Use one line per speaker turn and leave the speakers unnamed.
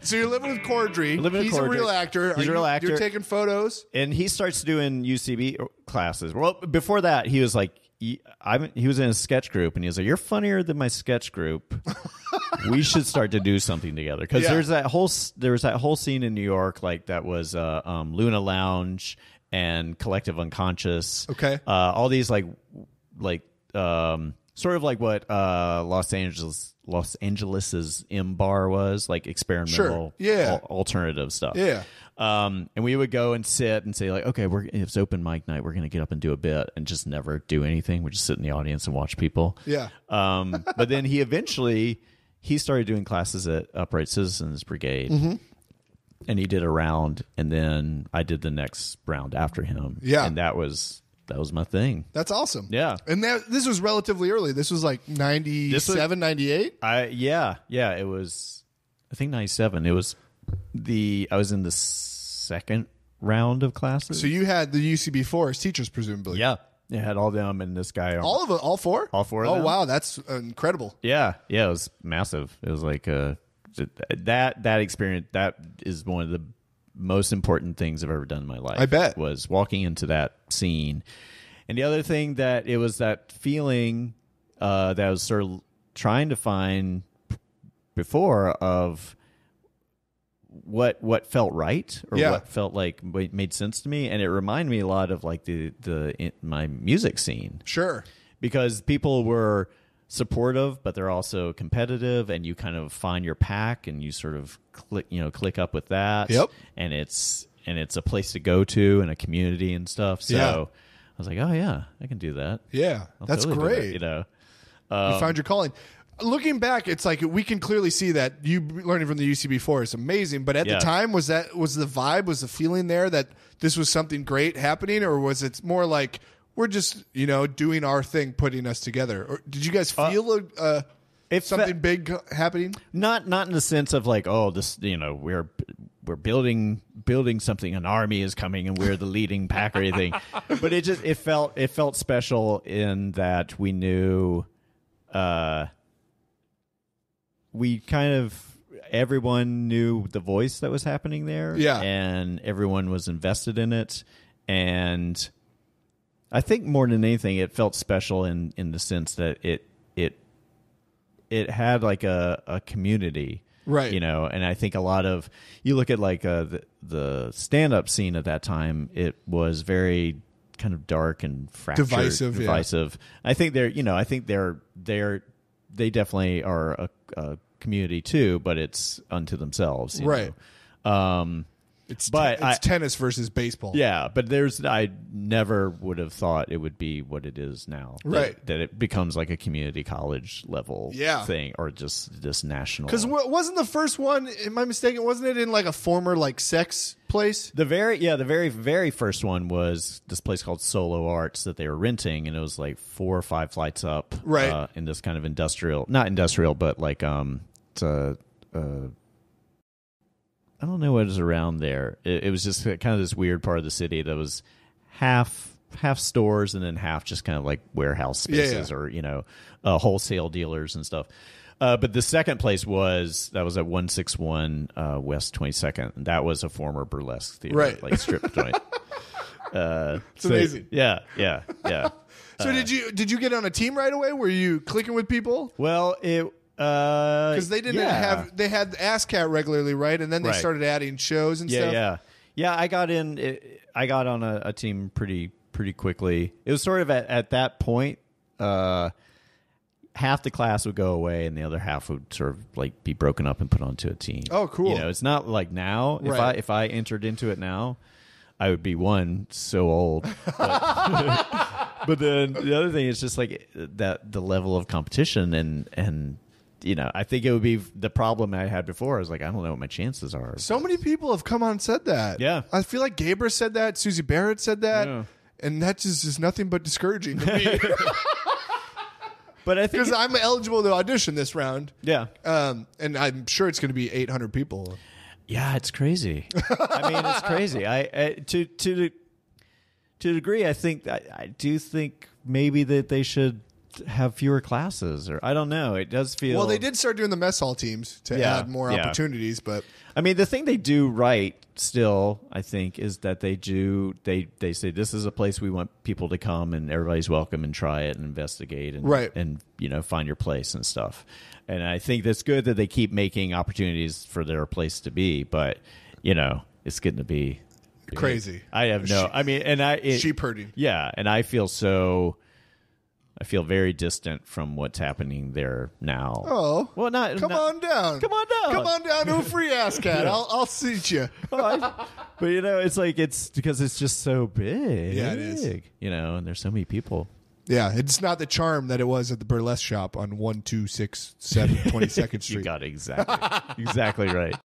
So you're living with Cordry.
He's
a real actor.
He's a real actor.
You're taking photos.
And he starts doing UCB classes. Well, before that, he was like, he was in a sketch group, and he was like, "You're funnier than my sketch group. We should start to do something together." Because there was that whole scene in New York, like that was Luna Lounge and Collective Unconscious.
Okay,
all these like sort of like what Los Angeles's M Bar was, like experimental, alternative stuff.
Yeah.
And we would go and sit and say like, okay, it's open mic night. We're going to get up and do a bit and just never do anything. We just sit in the audience and watch people.
Yeah.
But then he started doing classes at Upright Citizens Brigade, and he did a round, and then I did the next round after him.
Yeah.
And that was my thing.
That's awesome.
Yeah.
And this was relatively early. This was like 97, 98?
Yeah. It was, I think 97. It was I was in the second round of classes.
So you had the UCB Forest teachers, presumably.
Yeah. It had all them and this guy.
All of it? All four?
All four of them.
Oh, wow. That's incredible.
Yeah. Yeah. It was massive. It was like that experience. That is one of the most important things I've ever done in my life.
I bet.
Was walking into that scene. And the other thing that it was that feeling that I was sort of trying to find before of what felt right or what felt like made sense to me, and it reminded me a lot of like my music scene.
Sure. Because
people were supportive, but they're also competitive, and you kind of find your pack and you sort of click up with that.
Yep.
And it's a place to go to and a community and stuff. So I was like, oh yeah, I can do that.
Yeah. That's
totally
great.
That,
you found your calling. Looking back, it's like we can clearly see that you learning from the UCB4 is amazing. But at the time, was the vibe, was the feeling there that this was something great happening, or was it more like we're just doing our thing, putting us together? Or did you guys feel something big happening?
Not in the sense of like, oh, this we're building something, an army is coming and we're the leading pack or anything. But it felt special in that we knew. Everyone knew the voice that was happening there.
Yeah.
And everyone was invested in it. And I think more than anything, it felt special in the sense that it had like a community.
Right.
And I think a lot of, you look at like the stand-up scene at that time, it was very kind of dark and fractured. Divisive. Yeah. I think they definitely are a community too, but it's unto themselves,
right?
It's
tennis versus baseball.
Yeah, but I never would have thought it would be what it is now.
Right,
that it becomes like a community college level thing, or just this national.
Because wasn't the first one? Am I mistaken? Wasn't it in like a former like sex place?
The very first one was this place called Solo Arts that they were renting, and it was like 4 or 5 flights up,
right,
in this kind of not industrial, but like it's I don't know what is around there. It was just kind of this weird part of the city that was half stores and then half just kind of like warehouse spaces or wholesale dealers and stuff. But the second place was at 161 West 22nd. And that was a former burlesque theater,
right?
Like strip joint.
It's amazing.
Yeah.
So did you get on a team right away? Were you clicking with people?
Well,
because they didn't they had ASCAT regularly, right? And then they started adding shows and stuff.
Yeah. I got on a team pretty quickly. It was sort of at that point, half the class would go away and the other half would sort of like be broken up and put onto a team.
Oh, cool.
It's not like now.
Right.
If I entered into it now, I would be so old. But then the other thing is just like that the level of competition and I think it would be the problem I had before. I was like, I don't know what my chances are.
So many people have come on and said that.
Yeah.
I feel like Gaber said that. Susie Barrett said that. Yeah. And that's just nothing but discouraging to me.
But I think
because I'm eligible to audition this round.
Yeah.
And I'm sure it's going to be 800 people.
Yeah, it's crazy. I mean, it's crazy. To a degree, I do think maybe that they should have fewer classes, or I don't know. It does feel.
Well, they did start doing the mess hall teams to add more opportunities, but
I mean, the thing they do right still, I think, is that they say this is a place we want people to come and everybody's welcome and try it and investigate and find your place and stuff. And I think that's good that they keep making opportunities for their place to be, but it's getting to be
crazy.
I have no. I mean,
sheep herding.
Yeah, and I feel very distant from what's happening there now.
Oh,
well,
come on down to a free ass cat. I'll seat you.
But it's like it's because it's just so big.
Yeah, it is.
And there's so many people.
Yeah, it's not the charm that it was at the burlesque shop on 1267 22nd Street.
You got it exactly right.